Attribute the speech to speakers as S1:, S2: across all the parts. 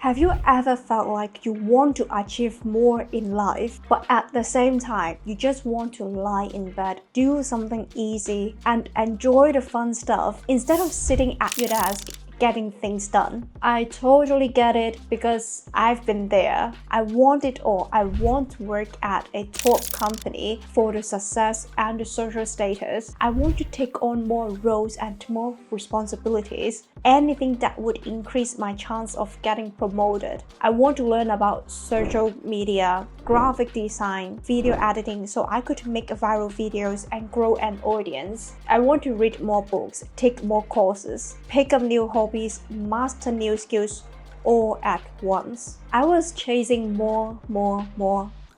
S1: Have you ever felt like you want to achieve more in life, but at the same time, you just want to lie in bed, do something easy, and enjoy the fun stuff instead of sitting at your desk getting things done? I totally get it because I've been there. I want it all. I want to work at a top company for the success and the social status. I want to take on more roles and more responsibilities. Anything that would increase my chance of getting promoted. I want to learn about social media, graphic design, video editing so I could make viral videos and grow an audience. I want to read more books, take more courses, pick up new hobbies, master new skills all at once. I was chasing more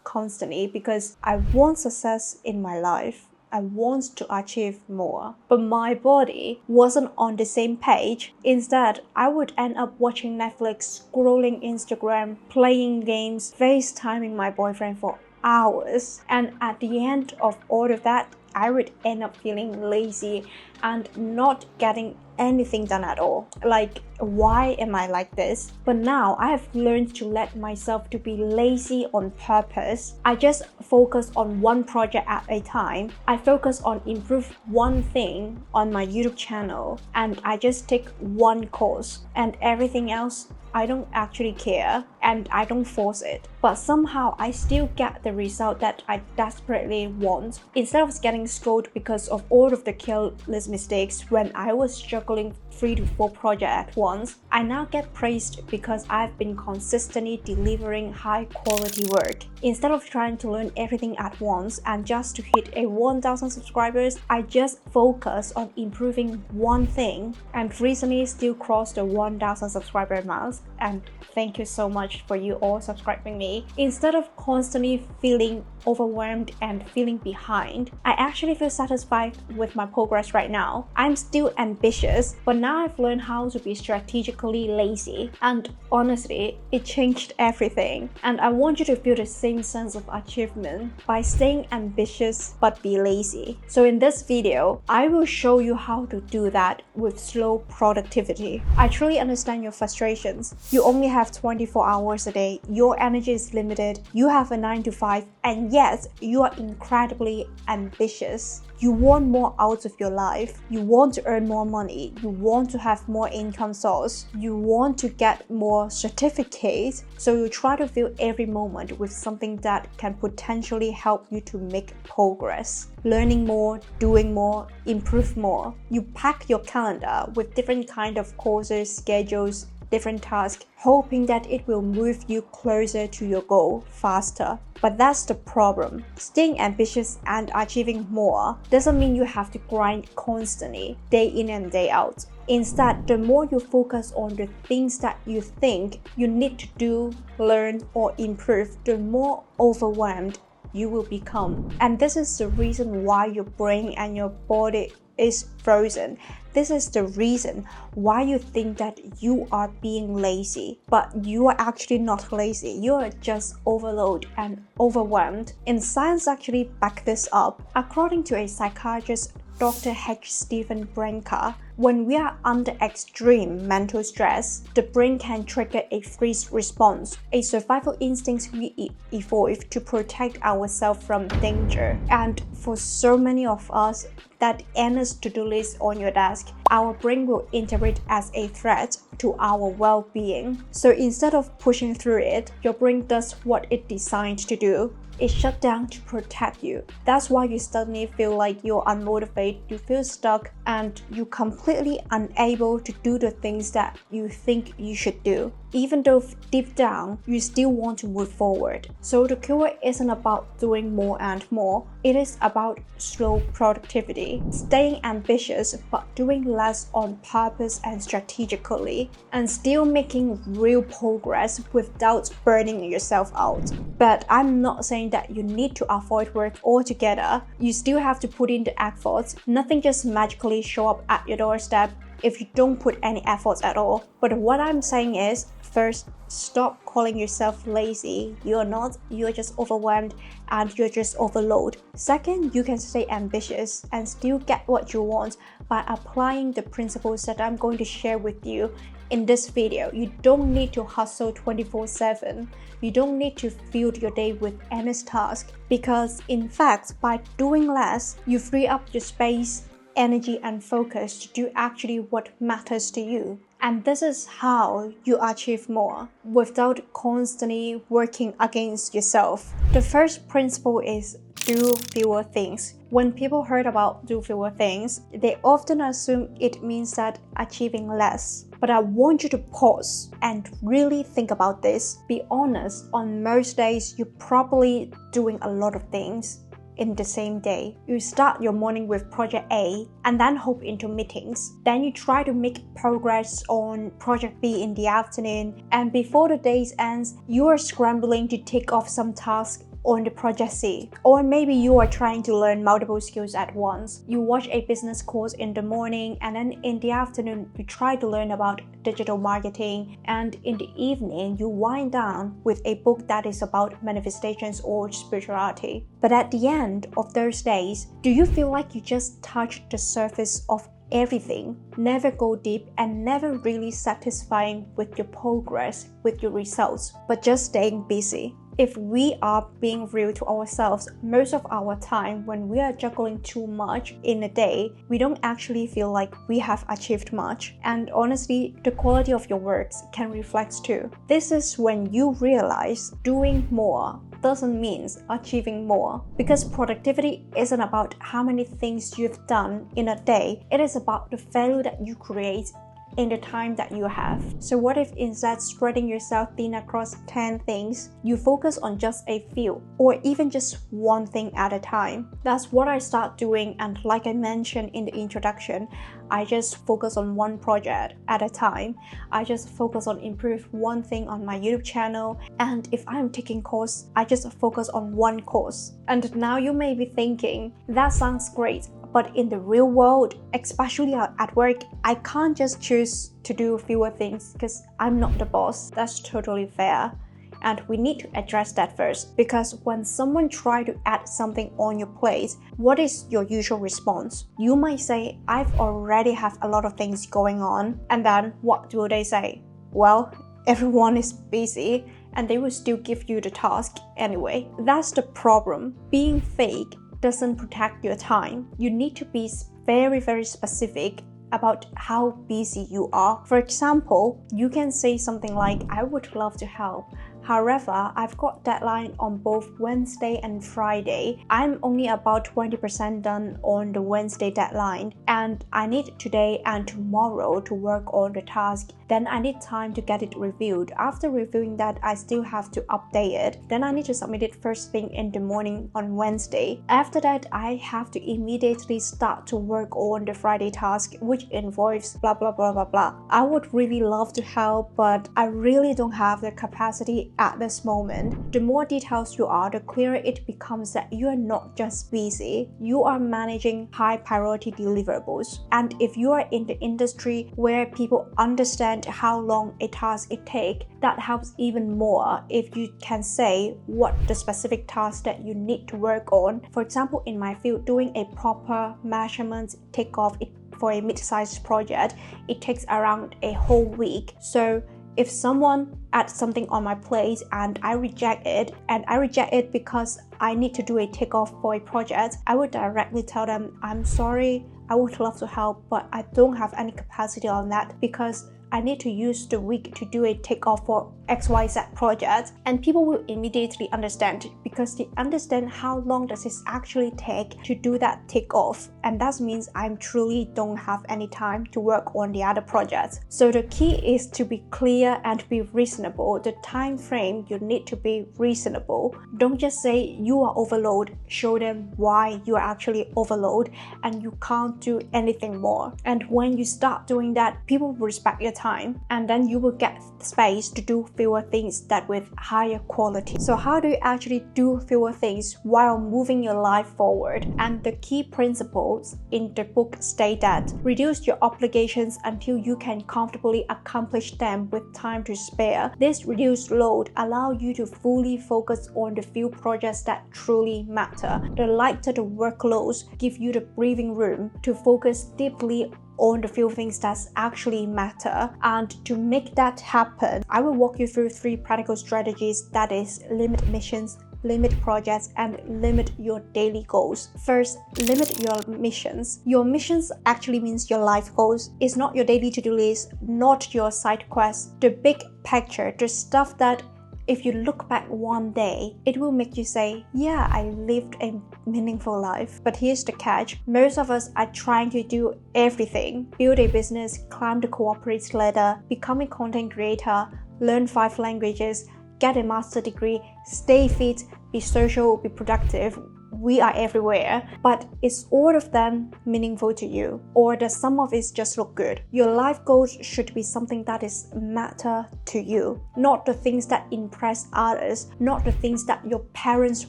S1: constantly because I want success in my life. I want to achieve more, but my body wasn't on the same page. Instead, I would end up watching Netflix, scrolling Instagram, playing games, FaceTiming my boyfriend for hours. And at the end of all of that, I would end up feeling lazy and not getting anything done at all. Like, why am I like this? But now I have learned to let myself to be lazy on purpose. I just focus on one project at a time. I focus on improve one thing on my YouTube channel, and I just take one course, and everything else I don't actually care and I don't force it. But somehow I still get the result that I desperately want. Instead of getting scolded because of all of the careless mistakes when I was juggling 3 to 4 projects at once, I now get praised because I've been consistently delivering high quality work. Instead of trying to learn everything at once and just to hit a 1,000 subscribers, I just focus on improving one thing, and recently still crossed the 1,000 subscriber mark. And thank you so much for you all subscribing me. Instead of constantly feeling overwhelmed and feeling behind, I actually feel satisfied with my progress right now. I'm still ambitious, but now I've learned how to be strategically lazy, and honestly, it changed everything. And I want you to feel the same sense of achievement by staying ambitious but be lazy. So in this video, I will show you how to do that with slow productivity. I truly understand your frustrations. You only have 24 hours a day, your energy is limited, you have a 9 to 5, and yet you are incredibly ambitious. You want more out of your life. You want to earn more money. You want to have more income source. You want to get more certificates. So you try to fill every moment with something that can potentially help you to make progress. Learning more, doing more, improve more. You pack your calendar with different kind of courses, schedules, different tasks, hoping that it will move you closer to your goal faster. But that's the problem. Staying ambitious and achieving more doesn't mean you have to grind constantly, day in and day out. Instead, the more you focus on the things that you think you need to do, learn, or improve, the more overwhelmed you will become. And this is the reason why your brain and your body is frozen. This is the reason why you think that you are being lazy, but you are actually not lazy. You are just overloaded and overwhelmed. And science actually back this up. According to a psychiatrist, Dr. H. Stephen Branca, when we are under extreme mental stress, the brain can trigger a freeze response, a survival instinct we evolved to protect ourselves from danger. And for so many of us, that endless to-do list on your desk, our brain will interpret as a threat to our well-being. So instead of pushing through it, your brain does what it designed to do. It shut down to protect you. That's why you suddenly feel like you're unmotivated, you feel stuck, and you're completely unable to do the things that you think you should do. Even though deep down, you still want to move forward. So the cure isn't about doing more and more. It is about slow productivity, staying ambitious but doing less on purpose and strategically, and still making real progress without burning yourself out. But I'm not saying that you need to avoid work altogether. You still have to put in the effort. Nothing just magically show up at your doorstep if you don't put any efforts at all. But what I'm saying is, first, stop calling yourself lazy. You're not, you're just overwhelmed and you're just overloaded. Second, you can stay ambitious and still get what you want by applying the principles that I'm going to share with you in this video, you don't need to hustle 24/7. You don't need to fill your day with endless tasks because, in fact, by doing less, you free up your space, energy, and focus to do actually what matters to you. And this is how you achieve more without constantly working against yourself. The first principle is do fewer things. When people heard about do fewer things, they often assume it means that achieving less. But I want you to pause and really think about this. Be honest, on most days, you're probably doing a lot of things in the same day. You start your morning with project A and then hop into meetings. Then you try to make progress on project B in the afternoon, and before the day ends, you are scrambling to take off some tasks on the project C. Or maybe you are trying to learn multiple skills at once. You watch a business course in the morning, and then in the afternoon you try to learn about digital marketing, and in the evening you wind down with a book that is about manifestations or spirituality. But at the end of those days, do you feel like you just touched the surface of everything, never go deep, and never really satisfying with your progress, with your results, but just staying busy? If we are being real to ourselves, most of our time when we are juggling too much in a day, we don't actually feel like we have achieved much. And honestly, the quality of your works can reflect too. This is when you realize doing more doesn't mean achieving more, because productivity isn't about how many things you've done in a day. It is about the value that you create in the time that you have. So what if instead spreading yourself thin across 10 things, you focus on just a few, or even just one thing at a time? That's what I start doing, and like I mentioned in the introduction, I just focus on one project at a time. I just focus on improve one thing on my YouTube channel, and if I'm taking course, I just focus on one course. And now you may be thinking, that sounds great, but in the real world, especially at work, I can't just choose to do fewer things because I'm not the boss. That's totally fair. And we need to address that first, because when someone tries to add something on your plate, what is your usual response? You might say, I've already have a lot of things going on. And then what will they say? Well, everyone is busy, and they will still give you the task anyway. That's the problem. Being fake doesn't protect your time. You need to be very, very specific about how busy you are. For example, you can say something like, I would love to help. However, I've got deadline on both Wednesday and Friday. I'm only about 20% done on the Wednesday deadline, and I need today and tomorrow to work on the task. Then I need time to get it reviewed. After reviewing that, I still have to update it. Then I need to submit it first thing in the morning on Wednesday. After that, I have to immediately start to work on the Friday task, which involves blah blah blah blah blah. I would really love to help, but I really don't have the capacity at this moment. The more details you are, the clearer it becomes that you are not just busy, you are managing high priority deliverables. And if you are in the industry where people understand how long a task it takes, that helps even more if you can say what the specific task that you need to work on. For example, in my field, doing a proper measurement takeoff for a mid-sized project, it takes around a whole week. So if someone adds something on my plate and I reject it because I need to do a takeoff for a project, I would directly tell them, I'm sorry, I would love to help, but I don't have any capacity on that because I need to use the week to do a takeoff for XYZ project. And people will immediately understand because they understand how long does it actually take to do that takeoff. And that means I truly don't have any time to work on the other projects. So the key is to be clear and be reasonable. The time frame, you need to be reasonable. Don't just say you are overloaded. Show them why you are actually overloaded and you can't do anything more. And when you start doing that, people will respect your time, and then you will get the space to do fewer things that with higher quality. So how do you actually do fewer things while moving your life forward? And the key principles in the book state that reduce your obligations until you can comfortably accomplish them with time to spare. This reduced load allow you to fully focus on the few projects that truly matter. The lighter the workloads give you the breathing room to focus deeply on the few things that actually matter. And to make that happen, I will walk you through 3 practical strategies, that is limit missions, limit projects, and limit your daily goals. First, limit your missions. Your missions actually means your life goals. It's not your daily to-do list, not your side quests, the big picture, the stuff that if you look back one day, it will make you say, yeah, I lived a meaningful life. But here's the catch. Most of us are trying to do everything. Build a business, climb the corporate ladder, become a content creator, learn 5 languages, get a master's degree, stay fit, be social, be productive. We are everywhere, but is all of them meaningful to you? Or does some of it just look good? Your life goals should be something that is matter to you, not the things that impress others, not the things that your parents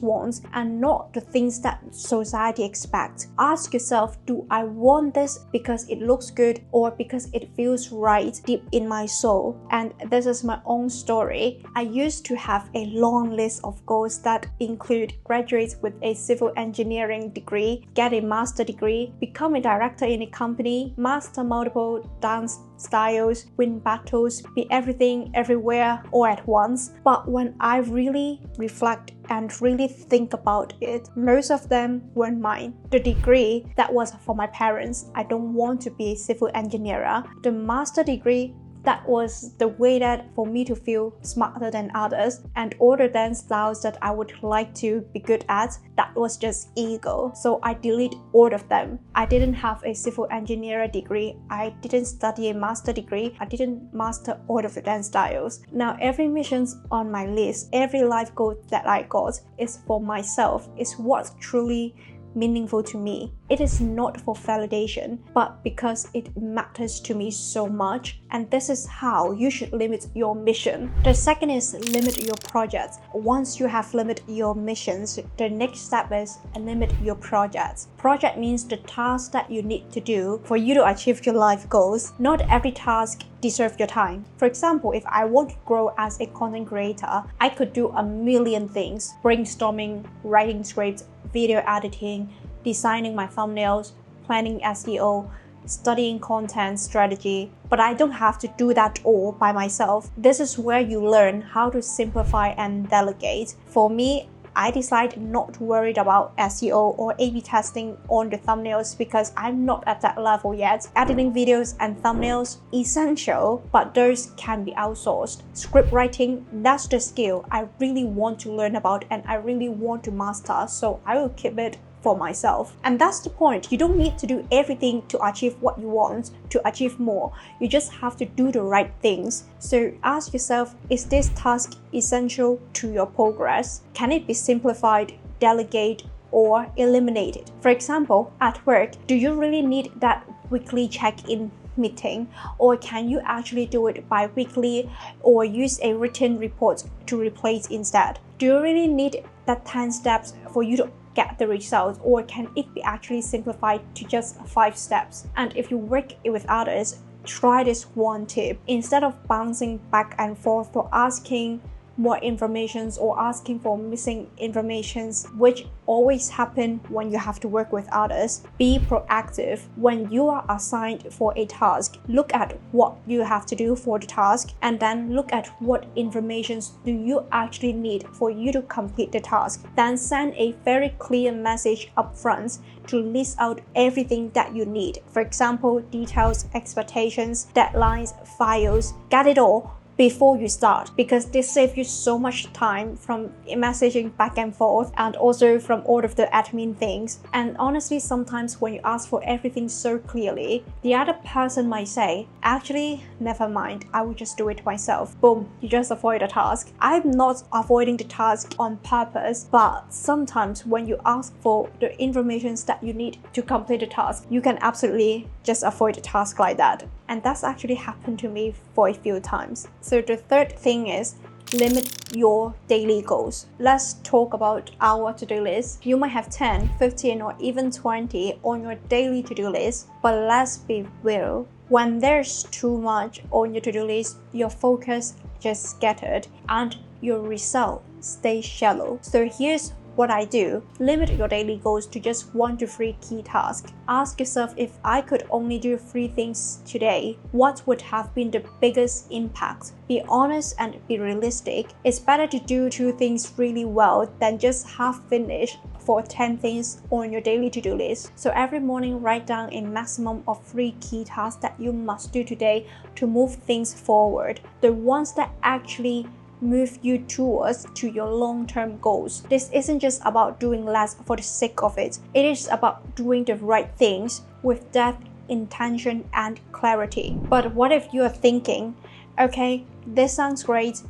S1: want, and not the things that society expects. Ask yourself, do I want this because it looks good or because it feels right deep in my soul? And this is my own story. I used to have a long list of goals that include graduate with a civil engineering degree, get a master degree, become a director in a company, master multiple dance styles, win battles, be everything everywhere all at once. But when I really reflect and really think about it, most of them weren't mine. The degree, that was for my parents. I don't want to be a civil engineer. The master degree, that was the way that for me to feel smarter than others, and all the dance styles that I would like to be good at, that was just ego. So I delete all of them. I didn't have a civil engineer degree. I didn't study a master degree. I didn't master all of the dance styles. Now every mission's on my list, every life goal that I got is for myself. It's what's truly meaningful to me. It is not for validation, but because it matters to me so much. And this is how you should limit your mission. The second is limit your projects. Once you have limited your missions, the next step is limit your projects. Project means the task that you need to do for you to achieve your life goals. Not every task deserves your time. For example, if I want to grow as a content creator, I could do a million things: brainstorming, writing scripts, video editing, designing my thumbnails, planning SEO, studying content strategy. But I don't have to do that all by myself. This is where you learn how to simplify and delegate. For me, I decided not to worry about SEO or A/B testing on the thumbnails because I'm not at that level yet. Editing videos and thumbnails, essential, but those can be outsourced. Script writing, that's the skill I really want to learn about and I really want to master, so I will keep it for myself. And that's the point. You don't need to do everything to achieve what you want, to achieve more. You just have to do the right things. So ask yourself, is this task essential to your progress? Can it be simplified, delegate, or eliminated? For example, at work, do you really need that weekly check-in meeting, or can you actually do it bi-weekly or use a written report to replace instead? Do you really need that 10 steps for you to get the results, or can it be actually simplified to just 5 steps? And if you work with others, try this one tip. Instead of bouncing back and forth for asking more informations or asking for missing informations, which always happen when you have to work with others, be proactive. When you are assigned for a task, look at what you have to do for the task, and then look at what informations do you actually need for you to complete the task. Then send a very clear message up front to list out everything that you need. For example, details, expectations, deadlines, files, get it all before you start, because this saves you so much time from messaging back and forth and also from all of the admin things. And honestly, sometimes when you ask for everything so clearly, the other person might say, actually, never mind, I will just do it myself. Boom, you just avoid a task. I'm not avoiding the task on purpose, but sometimes when you ask for the information that you need to complete the task, you can absolutely just avoid a task like that. And that's actually happened to me for a few times. So the third thing is limit your daily goals. Let's talk about our to-do list. You might have 10, 15, or even 20 on your daily to-do list, but let's be real. When there's too much on your to-do list, your focus just scattered and your result stays shallow. So here's what I do. Limit your daily goals to just 1 to 3 key tasks. Ask yourself, if I could only do 3 things today, what would have been the biggest impact? Be honest and be realistic. It's better to do 2 things really well than just half finish for 10 things on your daily to-do list. So every morning, write down a maximum of 3 key tasks that you must do today to move things forward. The ones that actually move you towards to your long-term goals. This isn't just about doing less for the sake of it. It is about doing the right things with depth, intention, and clarity. But what if you are thinking, okay, this sounds great,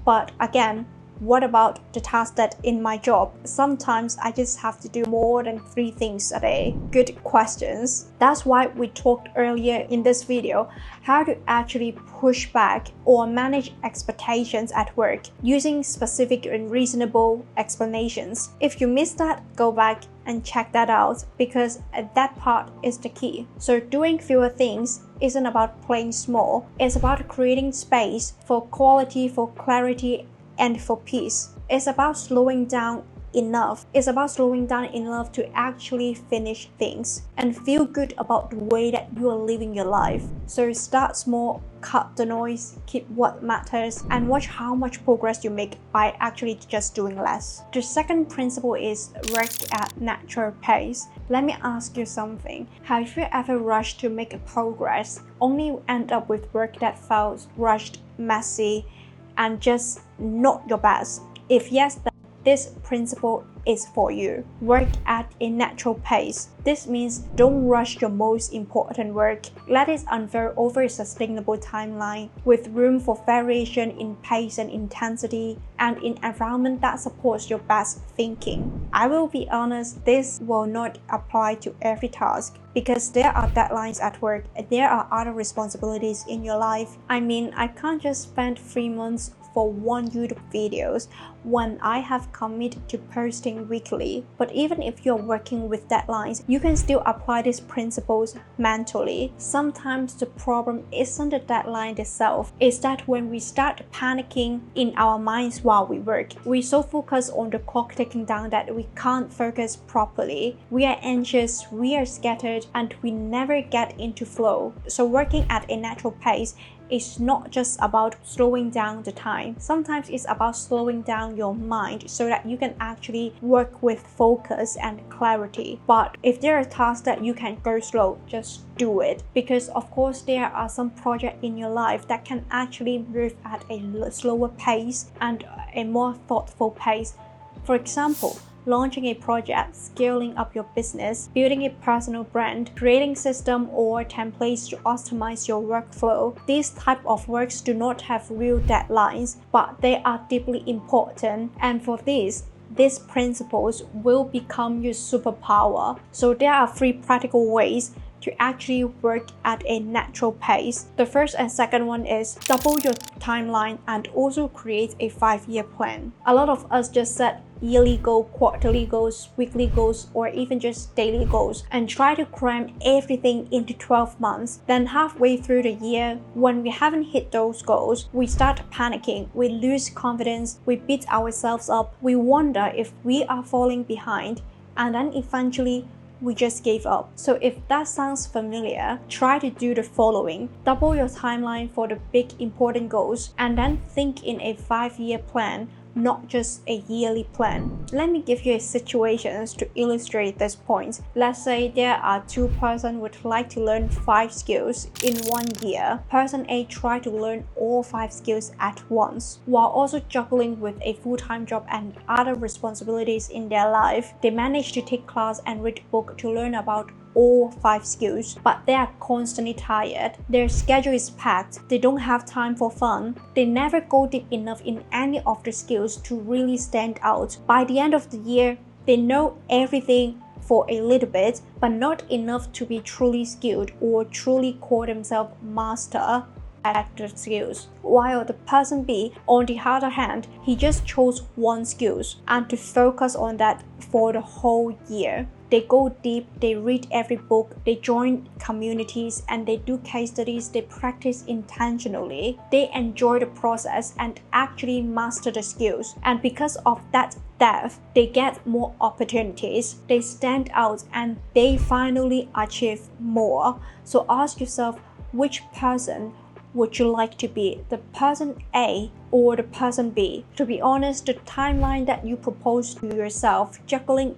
S1: but again, what about the task that in my job, sometimes I just have to do more than 3 things a day? Good questions. That's why we talked earlier in this video how to actually push back or manage expectations at work using specific and reasonable explanations. If you missed that, go back and check that out, because that part is the key. So doing fewer things isn't about playing small. It's about creating space for quality, for clarity, and for peace. It's about slowing down enough. It's about slowing down enough to actually finish things and feel good about the way that you are living your life. So start small, cut the noise, keep what matters, and watch how much progress you make by actually just doing less. The second principle is work at natural pace. Let me ask you something. Have you ever rushed to make a progress, only end up with work that felt rushed, messy, and just not your best? If yes, then this principle is for you. Work at a natural pace. This means don't rush your most important work. Let it unfold over a sustainable timeline with room for variation in pace and intensity, and in environment that supports your best thinking. I will be honest, this will not apply to every task, because there are deadlines at work and there are other responsibilities in your life. I mean, I can't just spend 3 months for 1 YouTube videos when I have committed to posting weekly. But even if you're working with deadlines, you can still apply these principles mentally. Sometimes the problem isn't the deadline itself, it's that when we start panicking in our minds while we work, we so focus on the clock ticking down that we can't focus properly. We are anxious, we are scattered, and we never get into flow. So working at a natural pace is not just about slowing down the time. Sometimes it's about slowing down your mind so that you can actually work with focus and clarity. But if there are tasks that you can go slow, just do it. Because of course there are some projects in your life that can actually move at a slower pace and a more thoughtful pace. For example, launching a project, scaling up your business, building a personal brand, creating system or templates to optimize your workflow. These type of works do not have real deadlines, but they are deeply important. And for this, these principles will become your superpower. So there are 3 practical ways to actually work at a natural pace. The first and second one is double your timeline and also create a 5-year plan. A lot of us just set yearly goals, quarterly goals, weekly goals, or even just daily goals and try to cram everything into 12 months. Then halfway through the year, when we haven't hit those goals, we start panicking, we lose confidence, we beat ourselves up, we wonder if we are falling behind, and then eventually we just gave up. So if that sounds familiar, try to do the following. Double your timeline for the big important goals and then think in a 5-year plan, not just a yearly plan. Let me give you a situation to illustrate this point. Let's say there are 2 persons would like to learn 5 skills in 1 year. Person A try to learn all 5 skills at once, while also juggling with a full-time job and other responsibilities in their life. They manage to take class and read book to learn about all 5 skills, but they are constantly tired. Their schedule is packed. They don't have time for fun. They never go deep enough in any of the skills to really stand out. By the end of the year, they know everything for a little bit, but not enough to be truly skilled or truly call themselves master at the skills. While the person B, on the other hand, he just chose 1 skill and to focus on that for the whole year. They go deep, they read every book, they join communities, and they do case studies, they practice intentionally. They enjoy the process and actually master the skills. And because of that depth, they get more opportunities, they stand out, and they finally achieve more. So ask yourself, which person would you like to be, the person A or the person B? To be honest, the timeline that you propose to yourself, juggling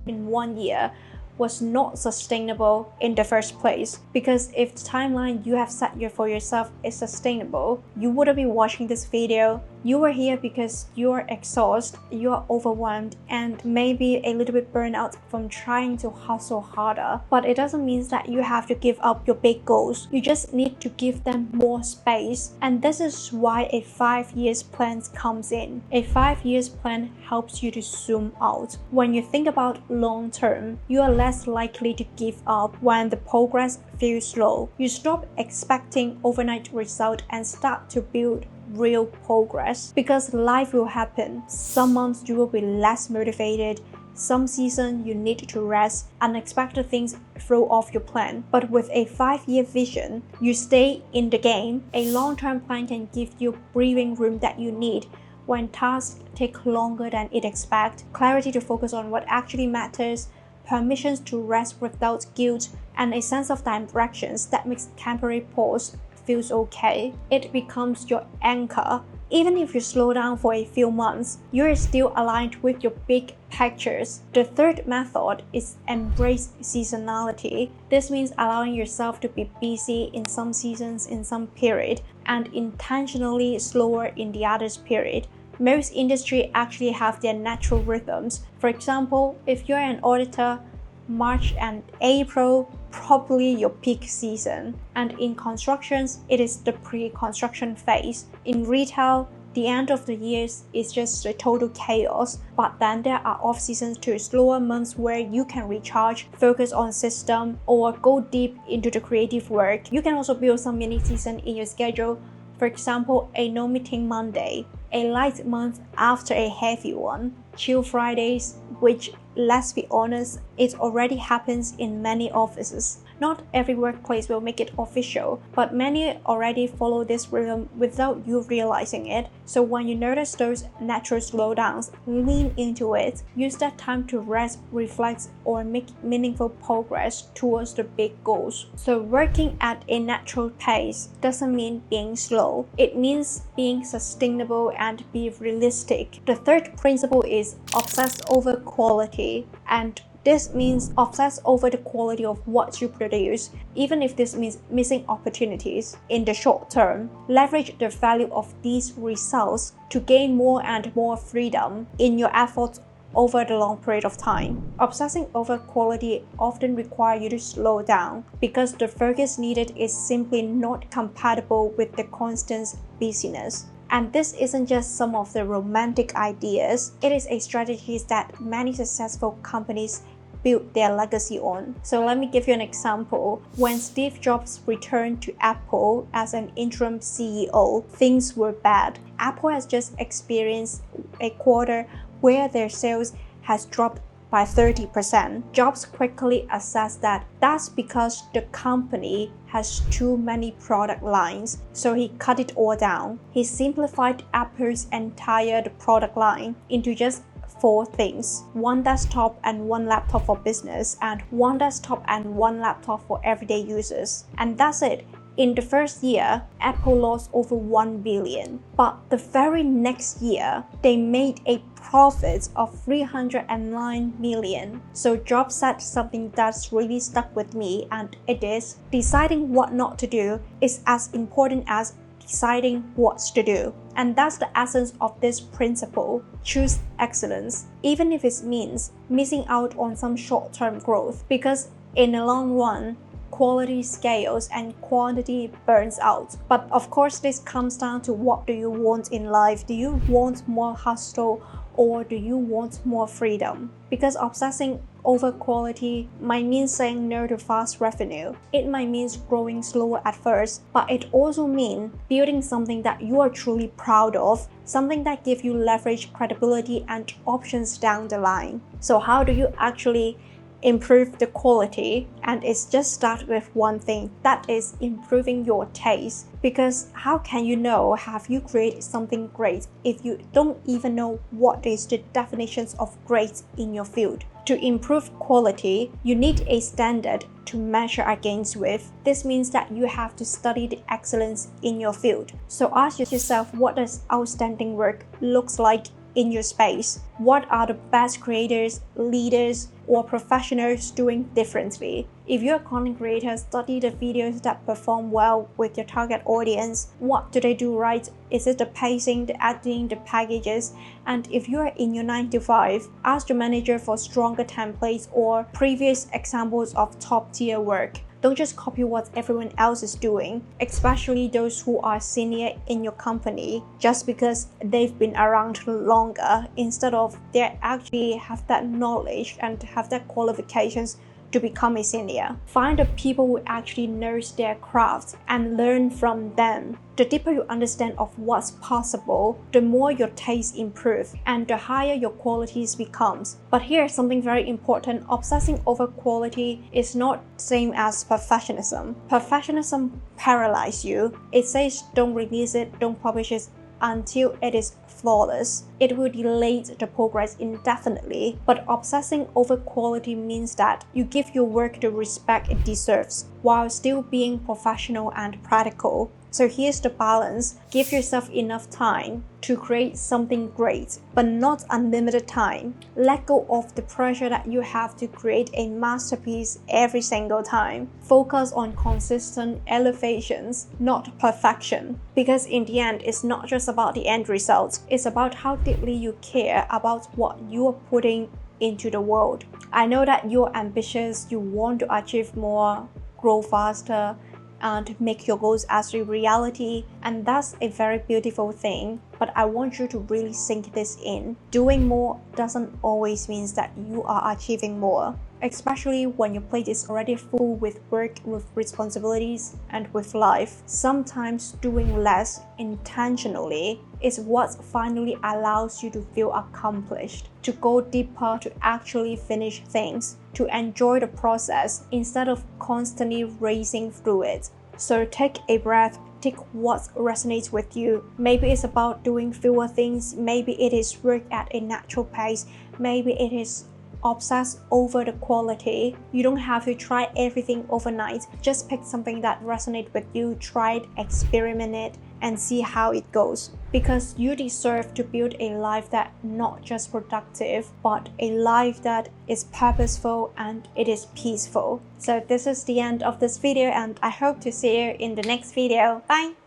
S1: in 1 year, was not sustainable in the first place. Because if the timeline you have set for yourself is sustainable, you wouldn't be watching this video. You are here because you are exhausted, you are overwhelmed, and maybe a little bit burnt out from trying to hustle harder. But it doesn't mean that you have to give up your big goals. You just need to give them more space. And this is why a 5 years plan comes in. A 5 years plan helps you to zoom out. When you think about long term, you are less likely to give up when the progress feels slow. You stop expecting overnight result and start to build real progress, because life will happen. Some months you will be less motivated, some season you need to rest, unexpected things throw off your plan. But with a 5-year vision, you stay in the game. A long-term plan can give you breathing room that you need when tasks take longer than it expects, clarity to focus on what actually matters, permissions to rest without guilt, and a sense of directions that makes temporary pause feels okay. It becomes your anchor. Even if you slow down for a few months, you're still aligned with your big pictures. The third method is embrace seasonality. This means allowing yourself to be busy in some seasons in some period and intentionally slower in the others period. Most industries actually have their natural rhythms. For example, if you're an auditor, March and April probably your peak season, and in constructions it is the pre-construction phase. In retail, the end of the year is just a total chaos, but then there are off seasons to slower months where you can recharge, focus on system, or go deep into the creative work. You can also build some mini season in your schedule. For example, a no meeting Monday, a light month after a heavy one, chill Fridays, which, let's be honest, it already happens in many offices. Not every workplace will make it official, but many already follow this rhythm without you realizing it. So when you notice those natural slowdowns, lean into it. Use that time to rest, reflect, or make meaningful progress towards the big goals. So working at a natural pace doesn't mean being slow. It means being sustainable and be realistic. The third principle is obsess over quality, and this means obsess over the quality of what you produce, even if this means missing opportunities in the short term. Leverage the value of these results to gain more and more freedom in your efforts over the long period of time. Obsessing over quality often requires you to slow down because the focus needed is simply not compatible with the constant busyness. And this isn't just some of the romantic ideas, it is a strategy that many successful companies build their legacy on. So let me give you an example. When Steve Jobs returned to Apple as an interim CEO, things were bad. Apple has just experienced a quarter where their sales has dropped by 30%. Jobs quickly assessed that that's because the company has too many product lines, so he cut it all down. He simplified Apple's entire product line into just 4 things: 1 desktop and 1 laptop for business, and 1 desktop and 1 laptop for everyday users. And that's it. In the first year, Apple lost over 1 billion. But the very next year, they made a profit of 309 million. So Jobs said something that's really stuck with me, and it is, deciding what not to do is as important as deciding what to do. And that's the essence of this principle. Choose excellence, even if it means missing out on some short-term growth, because in the long run, quality scales and quantity burns out. But of course, this comes down to what do you want in life? Do you want more hustle or do you want more freedom? Because obsessing over quality might mean saying no to fast revenue. It might mean growing slower at first, but it also means building something that you are truly proud of, something that gives you leverage, credibility, and options down the line. So how do you actually improve the quality? And it's just start with one thing, that is improving your taste. Because how can you know have you created something great if you don't even know what is the definitions of great in your field? To improve quality, you need a standard to measure against with. This means that you have to study the excellence in your field. So ask yourself, what does outstanding work looks like in your space? What are the best creators, leaders, or professionals doing differently? If you're a content creator, study the videos that perform well with your target audience. What do they do right? Is it the pacing, the editing, the packages? And if you're in your 9 to 5, ask your manager for stronger templates or previous examples of top-tier work. Don't just copy what everyone else is doing, especially those who are senior in your company, just because they've been around longer, instead of they actually have that knowledge and have that qualifications to become a senior. Find the people who actually knows their craft and learn from them. The deeper you understand of what's possible, the more your taste improves and the higher your qualities becomes. But here's something very important. Obsessing over quality is not same as perfectionism. Perfectionism paralyzes you. It says don't release it, don't publish it until it is flawless. It will delay the progress indefinitely. But obsessing over quality means that you give your work the respect it deserves while still being professional and practical. So here's the balance. Give yourself enough time to create something great, but not unlimited time. Let go of the pressure that you have to create a masterpiece every single time. Focus on consistent elevations, not perfection. Because in the end, it's not just about the end result. It's about how deeply you care about what you are putting into the world. I know that you're ambitious, you want to achieve more, grow faster, and make your goals as a reality, and that's a very beautiful thing. But I want you to really sink this in. Doing more doesn't always mean that you are achieving more, especially when your plate is already full with work, with responsibilities, and with life. Sometimes doing less intentionally is what finally allows you to feel accomplished, to go deeper, to actually finish things, to enjoy the process instead of constantly racing through it. So take a breath, take what resonates with you. Maybe it's about doing fewer things, maybe it is work at a natural pace, maybe it is obsess over the quality. You don't have to try everything overnight. Just pick something that resonates with you, try it, experiment it, and see how it goes. Because you deserve to build a life that not just productive, but a life that is purposeful and it is peaceful. So this is the end of this video, and I hope to see you in the next video. Bye!